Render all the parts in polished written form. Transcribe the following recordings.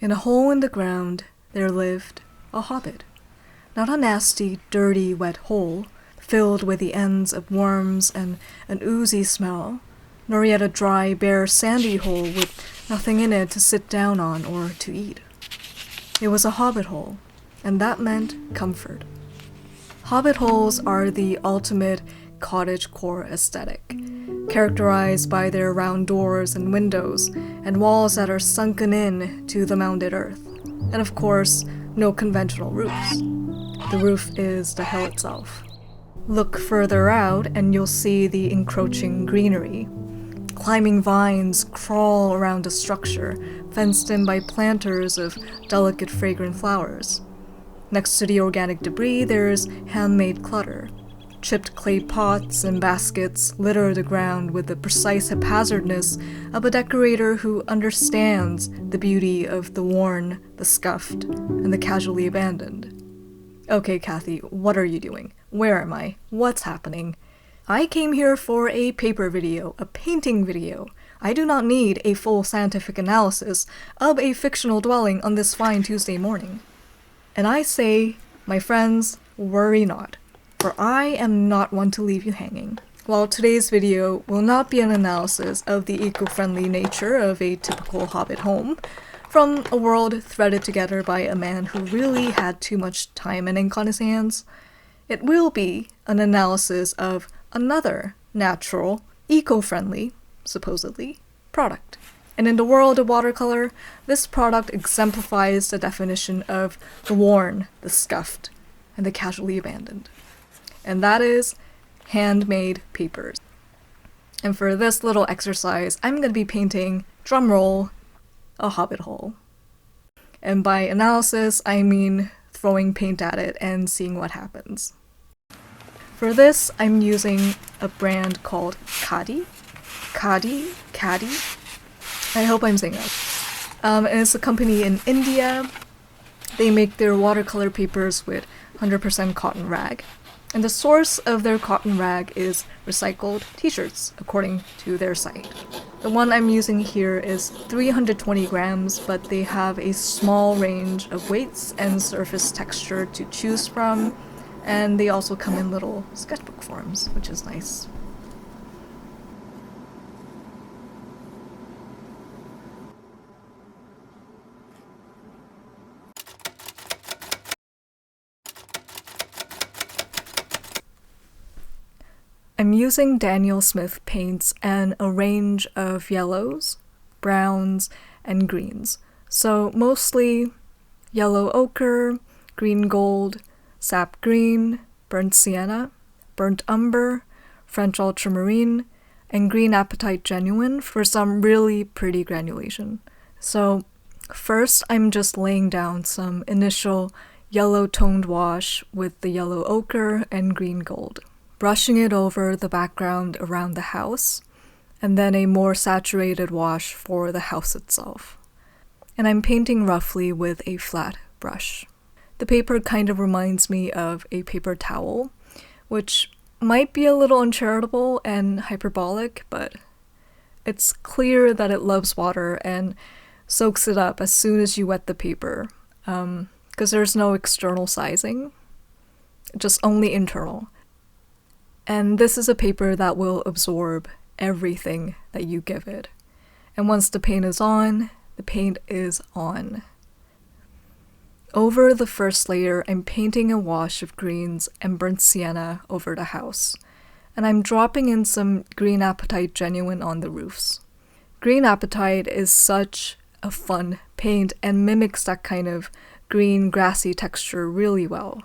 In a hole in the ground there lived a hobbit. Not a nasty, dirty, wet hole, filled with the ends of worms and an oozy smell, nor yet a dry, bare, sandy hole with nothing in it to sit down on or to eat. It was a hobbit hole, and that meant comfort. Hobbit holes are the ultimate cottagecore aesthetic, characterized by their round doors and windows and walls that are sunken in to the mounded earth. And of course, no conventional roofs. The roof is the hell itself. Look further out and you'll see the encroaching greenery. Climbing vines crawl around the structure, fenced in by planters of delicate fragrant flowers. Next to the organic debris, there's handmade clutter. Chipped clay pots and baskets litter the ground with the precise haphazardness of a decorator who understands the beauty of the worn, the scuffed, and the casually abandoned. Okay, Kathy, what are you doing? Where am I? What's happening? I came here for a paper video, a painting video. I do not need a full scientific analysis of a fictional dwelling on this fine Tuesday morning. And I say, my friends, worry not, for I am not one to leave you hanging. While today's video will not be an analysis of the eco-friendly nature of a typical hobbit home, from a world threaded together by a man who really had too much time and ink on his hands, it will be an analysis of another natural, eco-friendly, supposedly, product. And in the world of watercolor, this product exemplifies the definition of the worn, the scuffed, and the casually abandoned. And that is handmade papers. And for this little exercise, I'm going to be painting, drumroll, a hobbit hole. And by analysis, I mean throwing paint at it and seeing what happens. For this, I'm using a brand called Khadi. Khadi? I hope I'm saying that. And it's a company in India. They make their watercolor papers with 100% cotton rag. And the source of their cotton rag is recycled t-shirts, according to their site. The one I'm using here is 320 grams, but they have a small range of weights and surface texture to choose from, and they also come in little sketchbook forms, which is nice. I'm using Daniel Smith paints and a range of yellows, browns, and greens. So mostly yellow ochre, green gold, sap green, burnt sienna, burnt umber, French ultramarine, and green apatite genuine for some really pretty granulation. So first I'm just laying down some initial yellow toned wash with the yellow ochre and green gold, brushing it over the background around the house, and then a more saturated wash for the house itself. And I'm painting roughly with a flat brush. The paper kind of reminds me of a paper towel, which might be a little uncharitable and hyperbolic, but it's clear that it loves water and soaks it up as soon as you wet the paper, because there's no external sizing, just only internal. And this is a paper that will absorb everything that you give it. And once the paint is on, the paint is on. Over the first layer, I'm painting a wash of greens and burnt sienna over the house. And I'm dropping in some green apatite genuine on the roofs. Green apatite is such a fun paint and mimics that kind of green, grassy texture really well.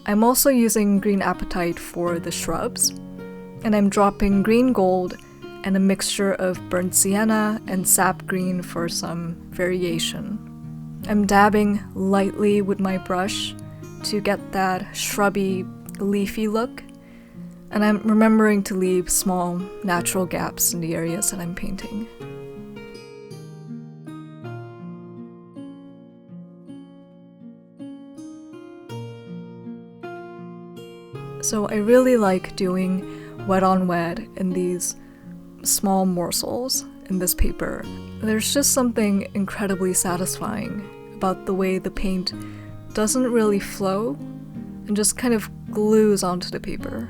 I'm also using green apatite for the shrubs, and I'm dropping green gold and a mixture of burnt sienna and sap green for some variation. I'm dabbing lightly with my brush to get that shrubby, leafy look, and I'm remembering to leave small, natural gaps in the areas that I'm painting. So I really like doing wet on wet in these small morsels in this paper. There's just something incredibly satisfying about the way the paint doesn't really flow and just kind of glues onto the paper.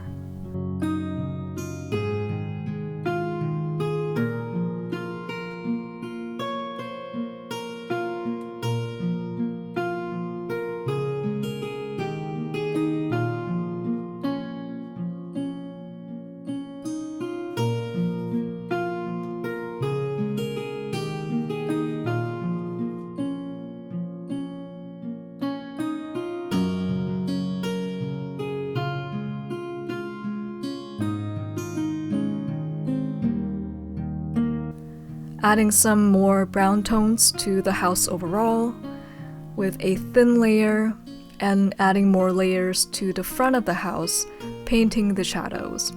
Adding some more brown tones to the house overall with a thin layer, and adding more layers to the front of the house, painting the shadows.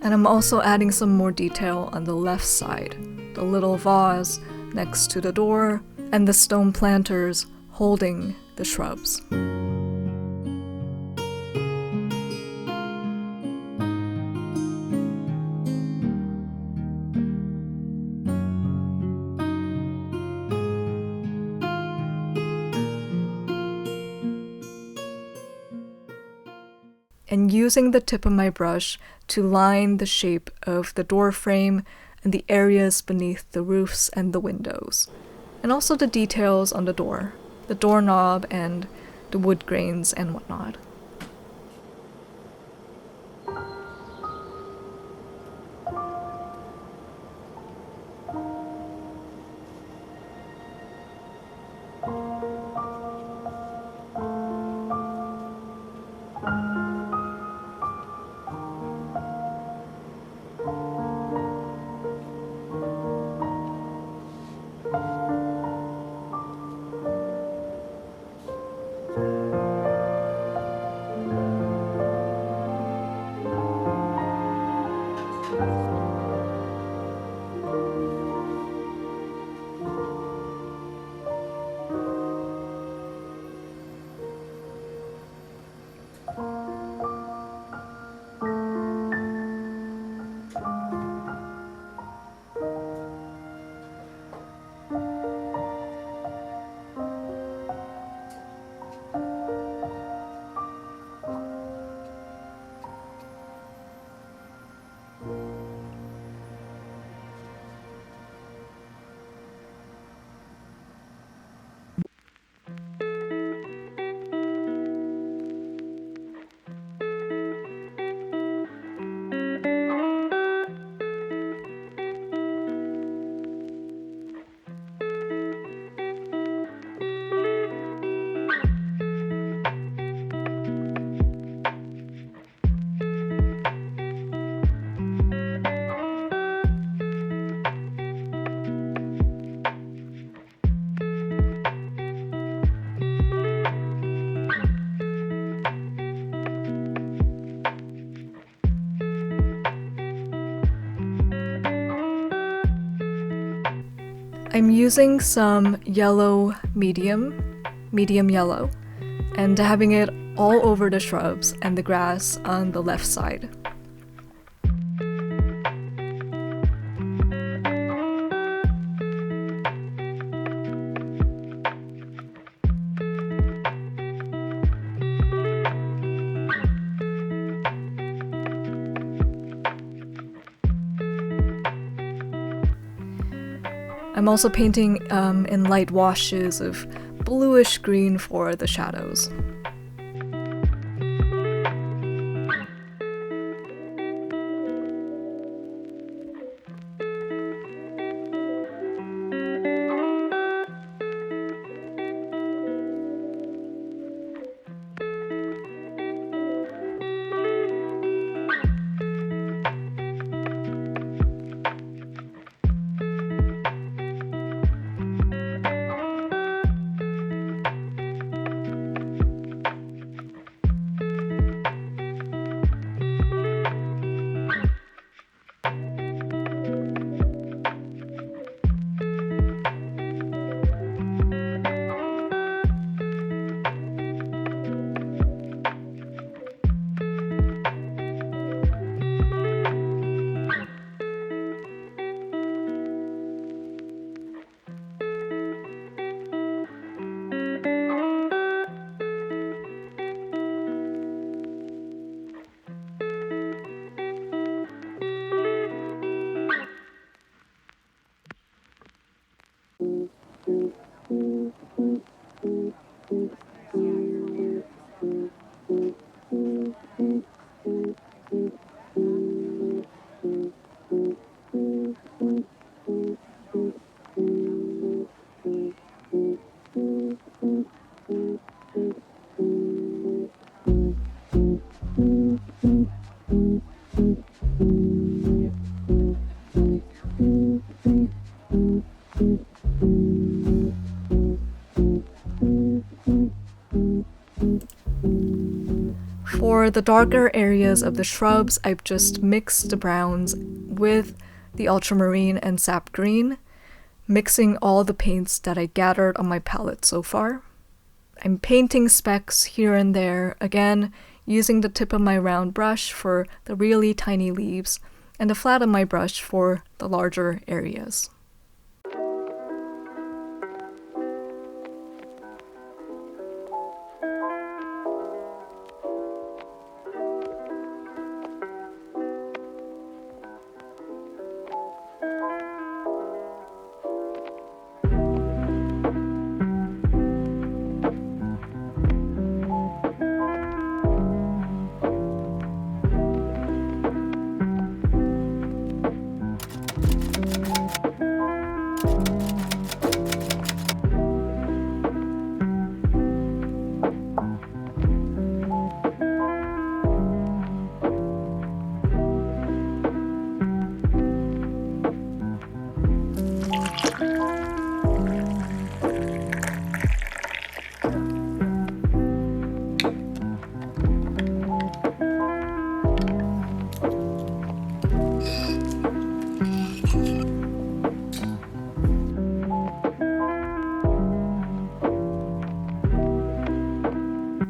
And I'm also adding some more detail on the left side, the little vase next to the door, and the stone planters holding the shrubs. And using the tip of my brush to line the shape of the door frame and the areas beneath the roofs and the windows. And also the details on the door, the doorknob and the wood grains and whatnot. I'm using some yellow medium yellow, and having it all over the shrubs and the grass on the left side. I'm also painting in light washes of bluish green for the shadows. For the darker areas of the shrubs, I've just mixed the browns with the ultramarine and sap green, mixing all the paints that I gathered on my palette so far. I'm painting specks here and there, again using the tip of my round brush for the really tiny leaves and the flat of my brush for the larger areas.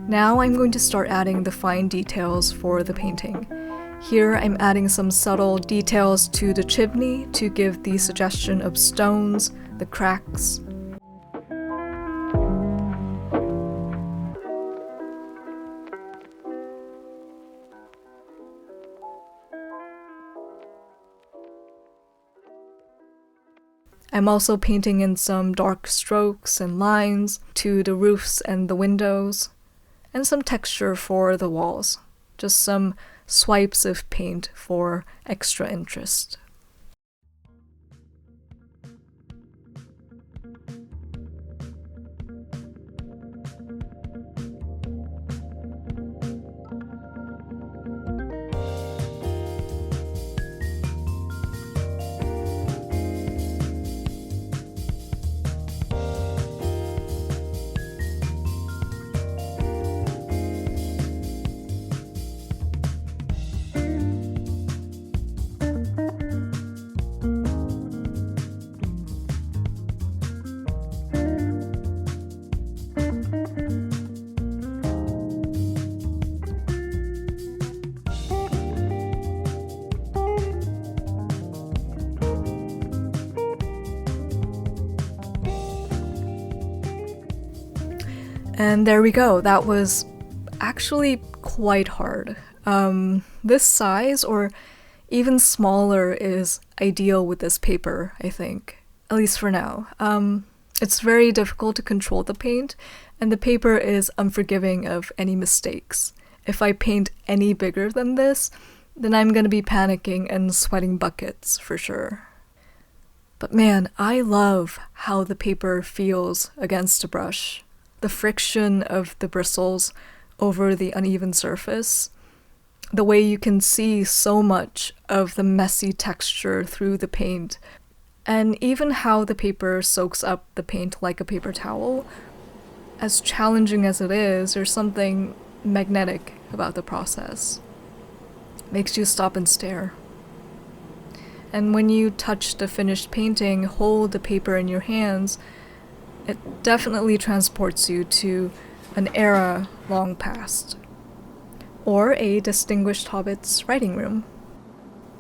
Now I'm going to start adding the fine details for the painting. Here I'm adding some subtle details to the chimney to give the suggestion of stones, the cracks. I'm also painting in some dark strokes and lines to the roofs and the windows, and some texture for the walls. Just some swipes of paint for extra interest. And there we go. That was actually quite hard. This size, or even smaller, is ideal with this paper, I think. At least for now. It's very difficult to control the paint, and the paper is unforgiving of any mistakes. If I paint any bigger than this, then I'm gonna be panicking and sweating buckets for sure. But man, I love how the paper feels against the brush. The friction of the bristles over the uneven surface, the way you can see so much of the messy texture through the paint, and even how the paper soaks up the paint like a paper towel. As challenging as it is, there's something magnetic about the process. Makes you stop and stare. And when you touch the finished painting, hold the paper in your hands, it definitely transports you to an era long past, or a distinguished hobbit's writing room.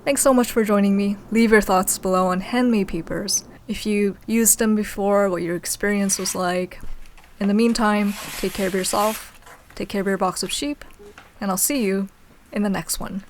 Thanks so much for joining me. Leave your thoughts below on handmade papers. If you used them before, what your experience was like. In the meantime, take care of yourself, take care of your box of sheep, and I'll see you in the next one.